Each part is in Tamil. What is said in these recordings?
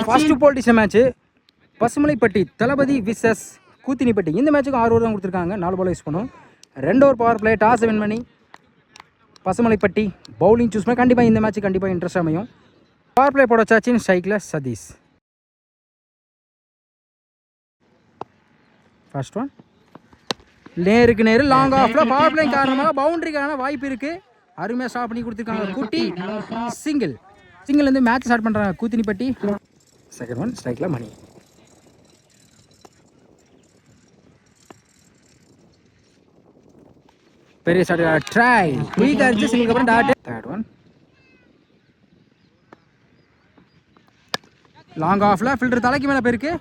ஃபர்ஸ்ட் போலிட்டிஷன் மேட்ச் பசுமலைப்பட்டி தளபதி விசஸ் கூத்தினிப்பட்டி. இந்த மேட்சுக்கு 6 ஓவர் தான் கொடுத்துருக்காங்க. 4 பால் யூஸ் பண்ணும். 2 over power play. Toss win பண்ணி பசுமலைப்பட்டி பவுலிங் சூஸ் பண்ணி கண்டிப்பாக இந்த மேட்ச் கண்டிப்பாக இன்ட்ரெஸ்ட் அமையும். பவர் பிளே போட வச்சாச்சின் ஸ்ட்ரைக்கில் சதீஷ். ஃபர்ஸ்ட் ஒன் நேருக்கு நேரு லாங் ஆஃப்ல பவர் பிளே காரணமாக பவுண்டரிக்கான வாய்ப்பு இருக்கு. அருமையாக ஸ்டாப் பண்ணி கொடுத்துருக்காங்க. குட்டி சிங்கிள் வந்து மேட்ச் ஸ்டார்ட் பண்ணுறாங்க கூத்தினிப்பட்டி. செகண்ட் ஒன் ஸ்ட்ரைக்கில் மணி. பெரிய ஸ்டார்ட் ட்ரை குயிக் அடிச்சு சிங்கிள் அப்புறம் டாட். தேர்ட் ஒன் லாங் ஆஃப்ல ஃபில்டர் தலைக்கு மேலே போயிருக்கு.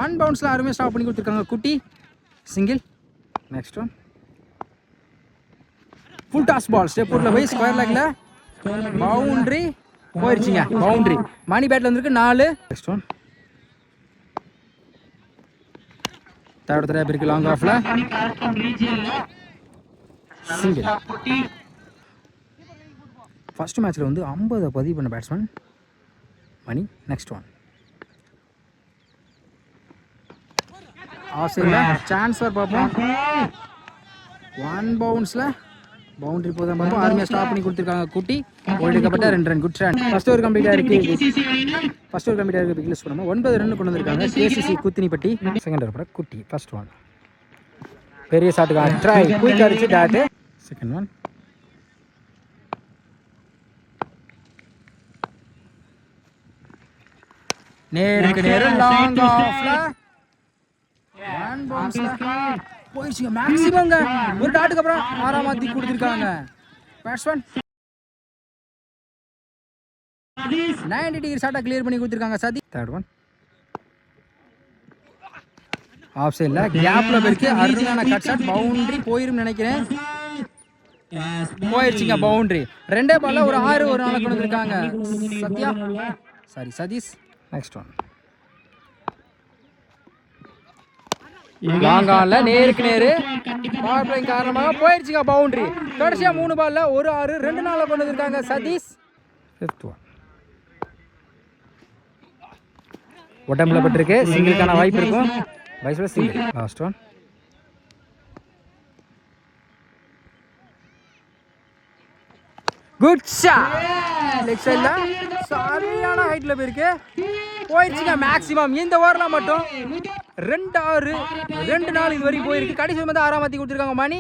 1 பவுன்ஸில் அருமையாக ஸ்டாப் பண்ணி கொடுத்துருக்காங்க Kutty single. Next one full toss ball step ஃபுட்ல போய் ஸ்கொயர் லெக்ல பவுண்டரி போயிருச்சுங்க. பவுண்டரி மணி பேட்ல வந்திருக்கு 4. நெக்ஸ்ட் ஒன் தேர்ட் ட்ரை இருக்கு லாங் ஆஃப்ல சிங்கிள். ஃபர்ஸ்ட் மேட்ச்ல வந்து 50 பதிவு பண்ண batsman Mani. Next one Australia chance பார்ப்போம். 1 பவுன்ஸ்ல பவுண்டரி போதான் பார்ப்போம். அருமையாக ஸ்டாப் பண்ணி கொடுத்துருக்காங்க குட்டி. எடுக்கப்பட்ட 2 run good run. First over கம்ப்ளீட்டாக இருக்கு. பிக் லிஸ்ட் பண்ணுவோம். 9 ரன் கொண்டு வந்திருக்காங்க கேசிசி கூத்தினிப்பட்டி. செகண்ட் ஓவர் குட்டி. ஃபர்ஸ்ட் ஒன் பெரிய ஷாட்டுக்கு ட்ரை குயிக் அடிச்சு டாட். செகண்ட் ஒன் நேருக்கு நேரு லாங் ஆஃப்ல 1 பவுன்ஸ்ல போயிடுச்சுங்க. மேக்ஸிமம்ங்க ஒரு டாட்டுக்கு அப்புறம் 6ஆம் மாத்தி கொடுத்துருக்காங்க பேட்ஸ்மேன். 90 டிகிரி ஷாட்டை கிளியர் பண்ணி கொடுத்துருக்காங்க சதி. தேர்ட் ஒன் ஆஃப் சைடில் கேப்ல போயிருக்கு. அருமையான கட் ஷாட் பவுண்டரி போயிரும் நினைக்கிறேன். போயிடுச்சுங்க பவுண்டரி. 2 பால்ல ஒரு 6 ஒரு நாள் கொண்டு வந்திருக்காங்க Sathya Satish. Next one long ஆன்ல நேருக்கு நேரு பவர் பிளே காரணமாக போயிடுச்சுங்க பவுண்டரி. கடைசியா 3 பால்ல ஒரு 6 2 நாள கொண்டு வந்திருக்காங்க சதீஷ். ஃபிஃப்த் ஒன் உடம்புல பட்டிருக்கு. சிங்கிளுக்கான வாய்ப்பு இருக்கும். வைஸ்ல single. Last one good shot. Leg சைடுல சரியான ஹைட்ல போயிருக்கு. போயிடுச்சுங்க மேக்ஸிமம். இந்த ஓவர்ல மட்டும் 2 6 2 நாள் இது வரைக்கும் போயிருக்கு. கடைசி வந்து 6ஆம் மாத்தி கொடுத்துருக்காங்க மணி.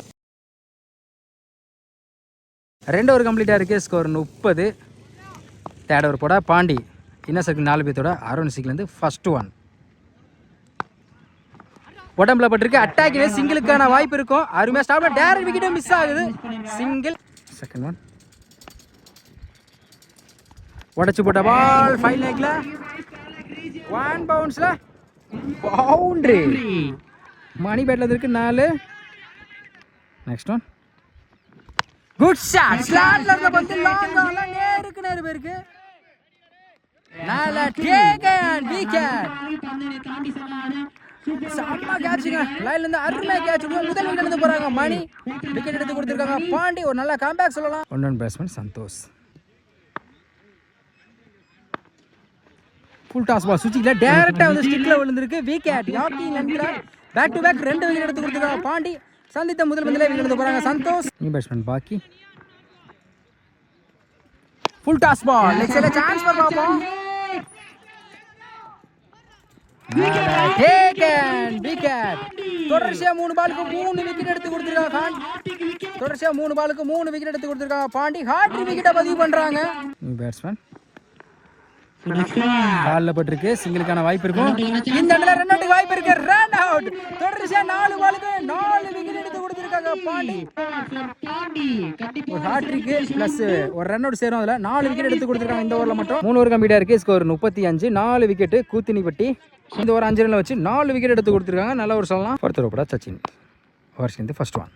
2 ஓவர் கம்ப்ளீட்டாக இருக்கு. ஸ்கோர் 30. தேர்ட் ஓவர் போட பாண்டி இன்னர் சர்க்கிள் 4 பேர்த்தோட அரௌண்ட் சிக்லேருந்து ஃபர்ஸ்ட் ஒன் உடம்புல பட்டிருக்கு. அட்டாக்கிலே சிங்கிளுக்கான வாய்ப்பு இருக்கும். அருமையாக ஸ்டாப்ல டேரக்ட் விக்கெட்டும் மிஸ் ஆகுது. சிங்கிள். செகண்ட் ஒன் உடச்சு போட்ட பால் ஃபைன் லெக்ல 1 பவுன்ஸ்ல பவுண்டரி. மணி பேட்ல இருக்கு 4. Next one good shot. ஸ்லாட்ல இருந்த பந்து லாங் ஆன்ல நேருக்கு நேரு போயிருக்கு. நல்ல டேக் அண்ட் விக்கெட். செம்ம கேட்சுங்க. லைன்ல இருந்து அருமையா கேட்ச். முதல் விக்கெட் எடுத்து போறாங்க மணி. விக்கெட் எடுத்து கொடுத்திருக்காங்க பாண்டி. ஒரு நல்ல கம்பேக் சொல்லலாம். 1 batsman Santhosh. Full toss ball சுவிட்சிங்ல டைரக்டா வந்து ஸ்டிக்ல விழுந்திருக்கு. விக்கெட். யாக்கிங் என்கிறார். பேக் டு பேக் 2 விக்கெட் எடுத்து கொடுத்திருக்காங்க பாண்டி. சந்தித்த முதல் பந்திலே விக்கெட் எடுத்து போறாங்க சந்தோஷ். நியூ பேட்ஸ்மேன் பாக்கி. ஃபுல் டாஸ் பால் லெக் சைடுல சான்ஸ் பாப்போம். Take and wicket. தொடர்ச்சியா 3 பாலுக்கு 3 விக்கெட் எடுத்து கொடுத்திருக்காங்க கான். தொடர்ச்சியா 3 பாலுக்கு 3 விக்கெட் எடுத்து கொடுத்திருக்காங்க பாண்டி. ஹாட்ரிக் விக்கெட்டை பதிவு பண்றாங்க. நியூ பேட்ஸ்மேன் கால்ல பட்டிருக்கு. சிங்கிளுக்கான வாய்ப்பு இருக்கும். இந்த இடத்துல ரன் அவுட் வாய்ப்பு இருக்கு. Run out. தொடர்ச்சியா 4 பாலுக்கு 4 விக்கெட் எடுத்து கொடுத்திருக்காங்க பாண்டி. ஒரு ஹாட்ரிக் பிளஸ் ஒரு ரன் அவுட் சேரும். அதுல 4 விக்கெட் எடுத்து கொடுத்திருக்காங்க இந்த ஓவர்ல மட்டும். 3 ஓவர் கம்ப்ளீட்டா இருக்கு. ஸ்கோர் 35. 4 விக்கெட் கூத்தினிப்பட்டி. இந்த ஓவர் 5 ரன்ல வச்சு 4 விக்கெட் எடுத்து கொடுத்திருக்காங்க. நல்ல ஒரு சொல்லலாம். ஃபோர்த் ஓவர் சச்சின் ஓவர்ஸ்லேருந்து ஃபர்ஸ்ட் ஒன்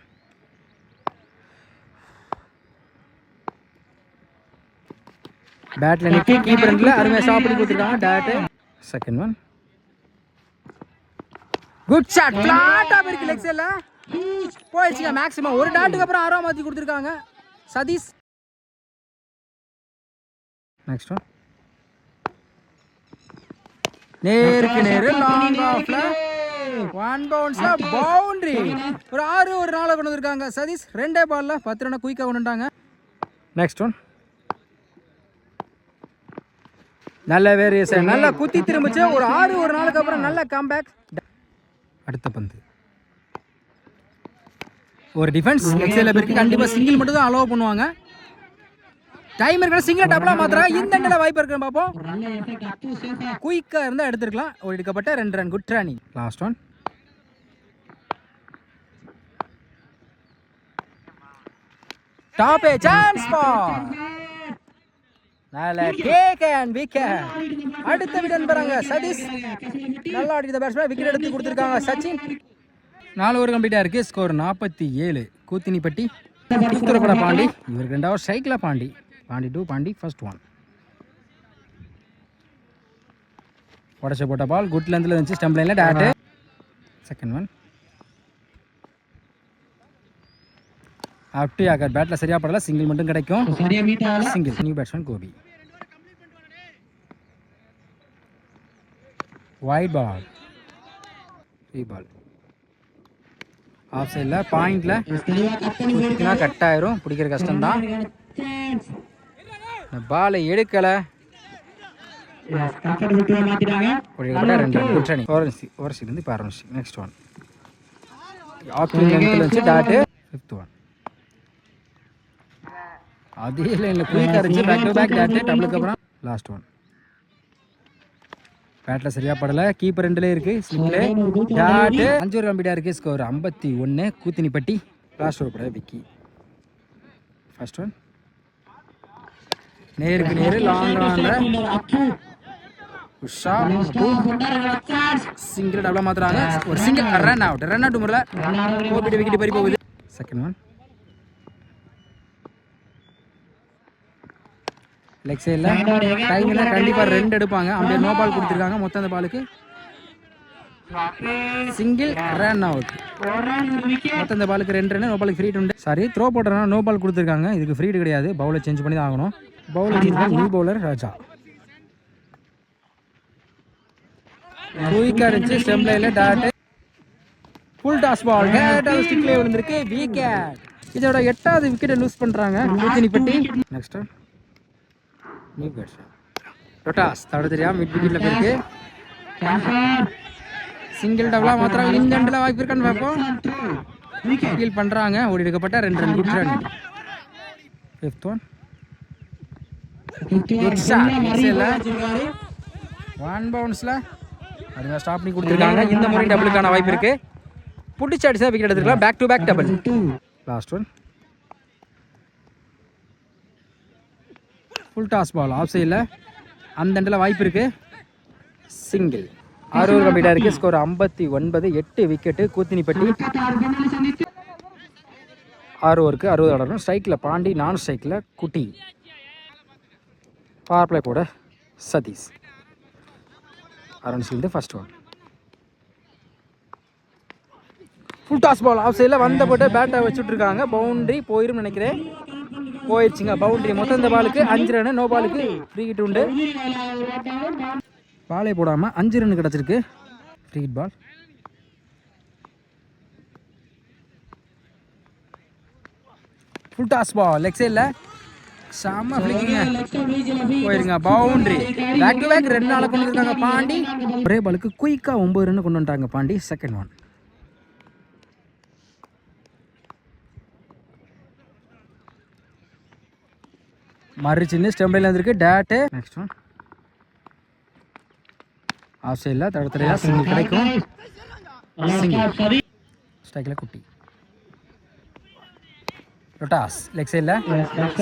பேட்ல நிக்கி கீப்பர் எண்ட்ல அருமையா ஸ்டாப் பண்ணி கொடுத்திருக்காங்க dot. Second one good shot. ஃபிளாட்டா இருக்கு லெக் சைடுல போயிடுச்சுங்க. மேக்ஸிமம் ஒரு டாட்டுக்கு அப்புறம் 6ஆம் மாத்தி கொடுத்திருக்காங்க சதீஷ். நெக்ஸ்ட் ஒன் நேருக்கு நேரு லாங் ஆஃப்ல 1 பவுன்ஸ்ல பவுண்டரி. ஒரு 6 ஒரு 4 கொண்டு வந்திருக்காங்க சதீஷ். 2 பால்ல 10 ரன் குயிக்கா கொண்டுட்டாங்க. நெக்ஸ்ட் ஒன் நல்ல வேரியேஷன், நல்லா குத்தி திரும்பிச்சு. ஒரு 6 ஒரு 4க்கு அப்புறம் நல்ல கம்பேக். அடுத்த பந்து ஒரு டிஃபென்ஸ் எக்ஸைல இருக்கு. கண்டிப்பா சிங்கிள் மட்டும் தான் அலோவ் பண்ணுவாங்க. டைம் இருக்கிற சிங்கிள் டபுளா மாத்திரம் இந்த எண்ணில வாய்ப்பு இருக்கு. பார்ப்போம். குயிக்கா இருந்தா எடுத்துக்கலாம். ஒரு எடுக்கப்பட்ட 2 ரன். குட் ராணி. Last one top a chance ball. நல்ல டேக் அண்ட் விக்கெட். அடுத்த விக்கெட் பெறாங்க சதீஷ். நல்லா ஆடிட்ட பேட்ஸ்மேன் விக்கெட் எடுத்து கொடுத்திருக்காங்க சச்சின். 4 ஓவர் கம்ப்ளீட்டா இருக்கு. ஸ்கோர் 47. கூத்தினிப்பட்டி தூத்துக்குடி பாண்டி. இவருக்கு 2வது ஸ்ட்ரைக்ல பாண்டி. Pandi 2 Pandi first one. உடச்ச போட்ட பால் குட் லென்த்ல இருந்துச்சு. ஸ்டம்ப் லைன்ல டாட். செகண்ட் ஒன் அப்படி ஆகர் பேட்ல சரியா படல. சிங்கிள் மட்டும் கிடைக்கும். Single. New batsman Gopi. Wide ball. Free ball. Off சைட்ல பாயிண்ட்ல கட் ஆயிரும். பிடிக்கிற கஷ்டம் தான். பாலை எடுக்கல. நெக்ஸ்ட் ஒன் ஃபிஃப்த் ஒன் அதே லைன்ல குயிக்கா இருந்துச்சு. Back to back dot. டபுளுக்கு அப்புறம் லாஸ்ட் ஒன் பேட்ல சரியா படல. கீப்பர் 2ல இருக்கு. ஸ்லிப்ல டாட். 5 ஓவர் கம்ப்ளீட்டா இருக்கு. ஸ்கோர் 51. கூத்தினிப்பட்டி லாஸ்ட் ஓவர் பட விக்கி. ஃபர்ஸ்ட் ஒன் நேருக்கு நேரு லாங் ரன்ல உஷா சிங்கிள் டபுளா மாத்துறாங்க. ஒரு single run out. Run out முறையில் கோபிட்ட விக்கெட் பறி போகுது. செகண்ட் ஒன் லெக் சைடில் டைம்ல கண்டிப்பா 2 எடுப்பாங்க. அப்படியே நோ பால் கொடுத்துருக்காங்க. மொத்தம் அந்த பாலுக்கு சிங்கிள் ரன் அவுட். மொத்தம் இந்த பாலுக்கு 2 ரன். நோ பாலுக்கு ஃப்ரீ உண்டு. சாரி த்ரோ போடுறதுனா நோ பால் கொடுத்துருக்காங்க. இதுக்கு ஃப்ரீ கிடையாது. பவுலர் சேஞ்ச் பண்ணி தான் ஆகணும். பவுலர் நியூ பவுலர் ராஜா. குயிக்கா இருந்துச்சு. ஸ்டெம்ப் லைன்ல டாட். ஃபுல் டாஸ் பால். டேரக்டா ஸ்டிக்ல விழுந்திருக்கு. விக்கெட். இதோட 8வது விக்கெட்டை லூஸ் பண்றாங்க கூத்தினிப்பட்டி. நெக்ஸ்ட் நியூ பேட்ஸ்மேன் ரொட்டாஸ். தவிர தெரியாம மிட் விக்கெட்ல போயிருக்கு. சிங்கிள் டபுளா மாத்திரம் இந்த எண்ட்ல வாய்ப்பு இருக்கான்னு பார்ப்போம். ஃபீல் பண்றாங்க. ஓடி எடுக்கப்பட்ட 2 run. Good run. Fifth one good shot. மிஸ்ல 1 பவுன்ஸ்ல அதுங்க ஸ்டாப் பண்ணி கொடுத்துருக்காங்க. இந்த முறை டபுளுக்கான வாய்ப்பு இருக்கு. புடிச்சு அடிச்சா விக்கெட் எடுத்துக்கலாம். Back to back double. Last one full toss ball. Off சைடில் அந்த எண்டில் வாய்ப்பு இருக்கு. சிங்கிள். 6 ஓவர் கம்ப்ளீட்டாக இருக்கு. ஸ்கோர் 59. 8 விக்கெட்டு கூத்தினிப்பட்டி. 6 ஓவருக்கு 60 ஆடணும். ஸ்ட்ரைக்கில் பாண்டி. நான் ஸ்ட்ரைக்கில் குட்டி. பவர் பிளே போட சதீஷ். அரண்ஸ்லேருந்து first one full toss ball. Off சைடில் வந்த போட்டு பேட்டை வச்சுட்ருக்காங்க. பவுண்ட்ரி போயிரும் நினைக்கிறேன். போயிடுச்சுங்க பவுண்ட்ரி. மொத்தம் இந்த பாலுக்கு 5 ரன். நோ பாலுக்கு ஃப்ரீ ஹிட் உண்டு. பாலே போடாமல் 5 ரன் கிடச்சிருக்கு. Free hit ball. Full toss ball. Leg சைடில் செம்ம ஃபிளிக்கிங்க. போயிருங்க பவுண்ட்ரி. பேக் டு பேக் 2 நாளை கொண்டு வந்துருக்காங்க பாண்டி. ஒரே பாலுக்கு குயிக்காக 9 ரன் கொண்டு வந்துட்டாங்க பாண்டி. செகண்ட் ஒன் மறு சின்ன ஸ்டெம்பில் வந்துருக்கு. டேட்டு. நெக்ஸ்ட் ஒன் ஆஃப் சைடில் தடத்தடையா சிங்கிள் கிடைக்கும். சிங்கிள். ஸ்ட்ரைக்கில் குட்டி. ரொட்டாஸ் லெக் சைடில்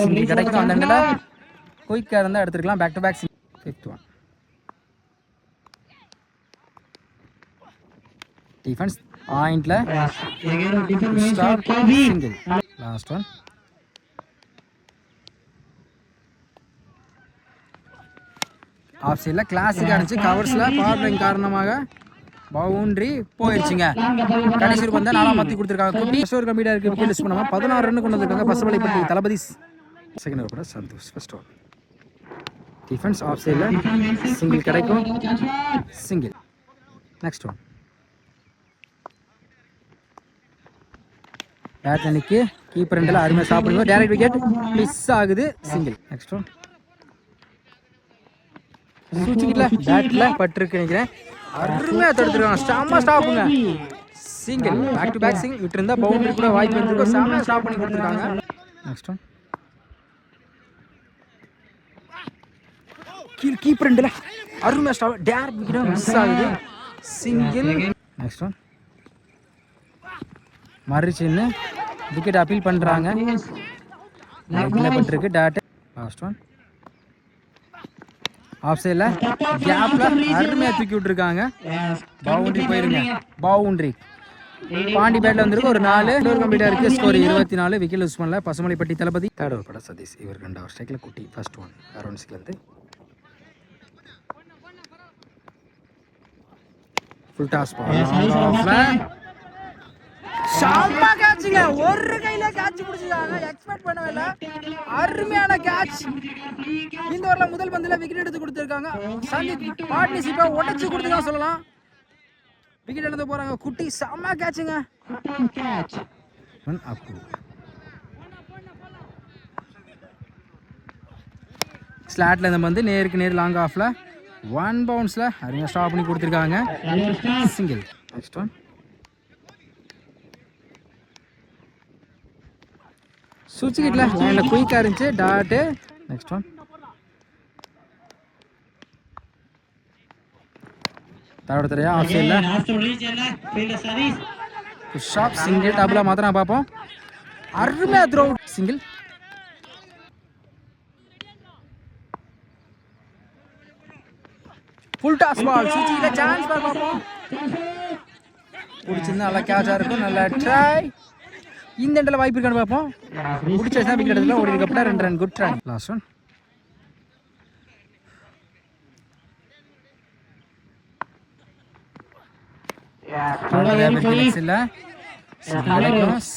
சிங்கிள் கிடைக்கும். அந்த இடத்துல குயிக்காக இருந்தால் எடுத்துருக்கலாம். Back to back single. Fifth one defence பாயிண்டில் சிங்கிள். லாஸ்ட் ஒன் ஆஃப் சைடில் கிளாஸிக்காக இருந்துச்சு. கவர்ஸில் பவர் பிளேயிங் காரணமாக பவுண்ட்ரி போயிடுச்சுங்க. கடைசி வந்து 4ஆம் மாற்றி கொடுத்துருக்காங்க. குட்டி ஃபர்ஸ்ட் ஓவர் கம்ப்ளீட்டாக இருக்குது. விக்கெட் லிஸ்ட் பண்ணாமல் 16 ரன் கொண்டு வந்திருக்காங்க. பசுவலைப்பட்டி தளபதி. செகண்ட் ஓவர் கூட Santhosh. First over defence off சைடில் சிங்கிள் கிடைக்கும். சிங்கிள். Next one. பேட் அன்னைக்கு கீப்பர் ரெண்டில் அருமையாக சாப்பிடுவோம். டேரக்ட் விக்கெட் மிஸ் ஆகுது. சிங்கிள். Next one. சூச்சிக்கிட்டல பேட்டில் பட்டிருக்கு நினைக்கிறேன். அருமையாக தடுத்துருக்காங்க. செம்ம ஸ்டாப்புங்க. Single. Back to back single. விட்டு இருந்தால் பவுண்டரி கூட வாய்ப்பு இருந்திருக்கும். செம்ம ஸ்டாப் பண்ணி கொடுத்துருக்காங்க. Next one. கீப்பர் ரெண்டில் அருமையாக ஸ்டாப். டேரக்ட் விக்கெட் மிஸ் ஆகுது. சிங்கிள். Next one. மறுச்சின்னு விக்கெட் அப்பீல் பண்ணுறாங்க. பட்டிருக்கு டேட். Last one. ஆஃப் சைடில் கேப்பில் அருமையாக தூக்கி விட்டுருக்காங்க. பவுண்டரி போயிருங்க. பவுண்டரி. பாண்டி பேட்டில் வந்துருக்கு. ஒரு 4 கம்ப்ளீட்டாக இருக்குது. ஸ்கோர் 24. விக்கெட் யூஸ் பண்ணல. பசுமலைப்பட்டி தளபதி. தேர்ட் ஓவர் பட சதீஷ். இவர் 2வது ஸ்ட்ரைக்கில் குட்டி. ஃபர்ஸ்ட் ஒன் அரௌண்ட் 6லேருந்து ஃபுல் டாஸ் பால். ஷார்ப்பா கேட்சுங்க. ஒரு கையில கேட்ச் பிடிச்சிருக்காங்க. எக்ஸ்பெக்ட் பண்ணவே இல்லை. அருமையான கேட்ச். இந்த ஓவரில் முதல் பந்தில் விக்கெட் எடுத்து கொடுத்துருக்காங்க. சந்தீப் பார்ட்னர்ஷிப்பை உடச்சு கொடுத்துருக்காங்க சொல்லலாம். விக்கெட் எடுத்து போறாங்க. குட்டி செம்ம கேட்சுங்க. ஸ்லாட்ல இந்த வந்து நேருக்கு நேர் லாங் ஆஃப்ல 1 பவுன்ஸ்ல அருமையாக ஸ்டாப் பண்ணி கொடுத்துருக்காங்க. சிங்கிள். Next one. சுவிட்ச் கிட்ல லைன்ல குயிக்கா இருந்துச்சு. டாட். Next one. தேர்ட் தரையா ஆஃப் சைடுல ஷாப். சிங்கிள். டபுளா மாத்திரம் பார்ப்போம். அருமையா throw. Single. Full toss ball. சுவிட்ச் கிட்ல சான்ஸ் பார்ப்போம். பிடிச்சிருந்தா நல்லா கேட்சா இருக்கும். நல்லா ட்ரை. இந்த இடத்துல வாய்ப்பு இருக்கான்னு பார்ப்போம். பிடிச்சா விக்கெட் எடுத்துல ஓடி இருக்கப்பட்ட 2 run. Good try. Last one.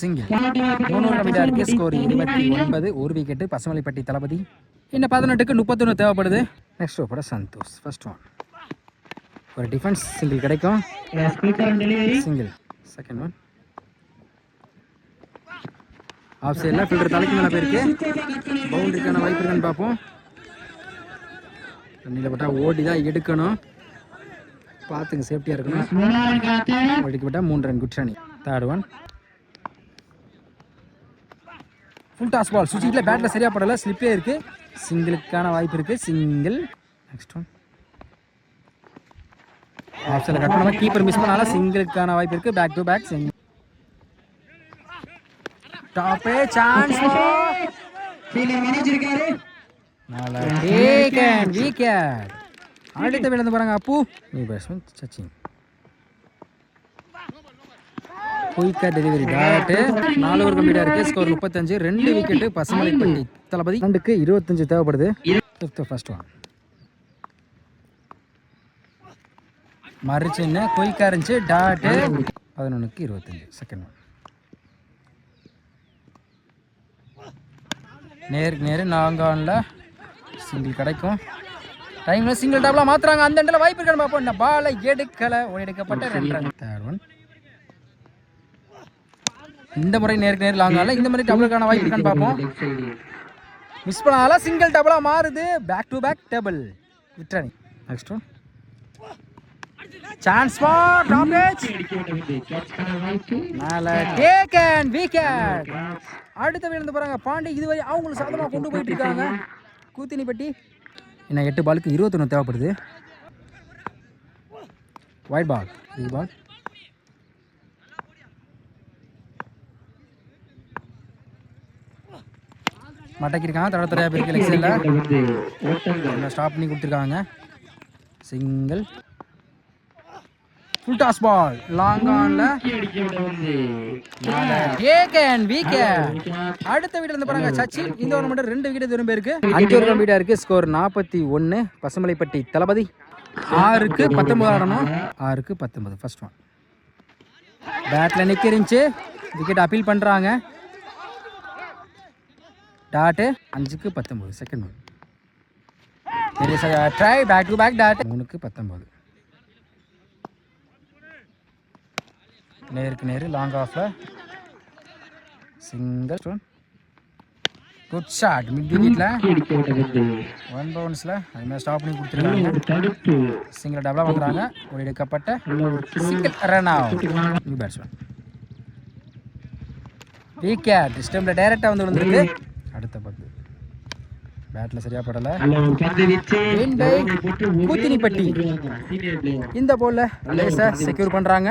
Single. 3 கம்ப்ளீட்டா இருக்கு. ஸ்கோர் 29. 1 விக்கெட். பசுமலைப்பட்டி தளபதி. இன்னும் 18க்கு 31 தேவைப்படுது. Next over Santhosh. First one. ஒரு டிஃபென்ஸ் சிங்கிள் கிடைக்கும். சிங்கிள். Second one. ஆஃப் சைடில் ஃபில்டர் தலைக்கு மேலே போயிருக்கு. பவுண்டரிக்கான வாய்ப்பு இருக்கான்னு பார்ப்போம். தண்ணியில் போட்டால் ஓடி தான் எடுக்கணும். பார்த்துங்க, சேஃப்டியாக இருக்கணும். ஓடிக்கு போட்டால் 3 run. Good run. Third one. Full toss ball. சுவிட்சில் பேட்டில் சரியாக படலை. ஸ்லிப்பே இருக்குது. சிங்கிளுக்கான வாய்ப்பு இருக்குது. சிங்கிள். Next one. ஆஃப் சைடில் கட் பண்ணாமல் கீப்பர் மிஸ் பண்ணாலும் சிங்கிளுக்கான வாய்ப்பு இருக்குது. Back to back single. டாப்பே சான்ஸ். ஃபீல்டிங் மேனேஜர் இருக்காரு. நல்லா டேக்கன் விக்கெட். அடுத்த விழுந்து பாருங்க அப்பு. New batsman Sachin. குயிக்கா டெலிவரி. டாட். 4 ஓவர் கம்ப்ளீட்டா இருக்கு. ஸ்கோர் 35. 2 விக்கெட். பசுமலைப்பட்டி தளபதி. 2க்கு 25 தேவைப்படுது. Fifth first one. மறுச்சின்னு குயிக்கா இருந்துச்சு. டாட். 11க்கு 25. Second one. நேருக்கு நேரு நாங்கான்ல சிங்கிள் கிடைக்கும். டைம்ல சிங்கிள் டபுளா மாத்துறாங்க. அந்த இடத்துல வாய்ப்பு இருக்கான்னு பார்ப்போம். இந்த பாலை எடுக்கல. எடுக்கப்பட்ட 2 ரன். Third one. இந்த முறை நேருக்கு நேர் லாங்கால. இந்த முறை டபுளுக்கான வாய்ப்பு இருக்கான்னு பார்ப்போம். மிஸ் பண்ணால சிங்கிள் டபுளா மாறுது. Back to back double. விட்ரானி. Next one. சான்ஸ் ஃபார் டாப்பேஜ். மேல டேக்கன் விக்கெட். அடுத்த விழுந்து போறாங்க பாண்டி. இதுவரை அவங்களுக்கு சாதமா கொண்டு போயிட்டு இருக்காங்க. கூத்தினிப்பட்டி. இன்னும் 8 பாலுக்கு 21 தேவைப்படுது. White ball. பால். மடக்கிருக்காங்க. தடத்தரையா பேருக்கு லெக்ஸில் ஸ்டாப் பண்ணி கொடுத்துருக்காங்க. Single. Full toss ball. Long ஆன்ல டேக்கன் விக்கெட். அடுத்த வீட்ல இருந்து பாருங்க சச்சின். இந்த ஓவர் மட்டும் 2 விக்கெட் திரும்ப இருக்கு. 5 ஓவர் கம்ப்ளீட்டா இருக்கு. ஸ்கோர் 41. பசுமலைப்பட்டி தளபதி. 6க்கு 19 ஆடணும். 6க்கு 19. First one. பேட்ல நிக்கிருந்துச்சு. விக்கெட் அப்பீல் பண்றாங்க. டாட். 5க்கு 19. Second one. ட்ரை பேக் டு பேக் டாட் 3-19. நேருக்கு நேரு லாங் ஆஃப்ல சிங்கிள் ஸ்டோன். குட் ஷாட் மிட் விக்கெட்ல 1 பவுன்ஸ்ல அதுமாதிரி ஸ்டாப் பண்ணி கொடுத்துருக்காங்க. சிங்கிள் டபுளாக வந்துடுறாங்க. ஒரு எடுக்கப்பட்ட single run out. New batsman wicket ஸ்டெம்பில் டைரெக்டாக வந்து விழுந்துருக்கு. அடுத்த பந்து பேட்டில் சரியா படலை. கூத்தினிப்பட்டி இந்த போலில் லேஸை செக்யூர் பண்ணுறாங்க.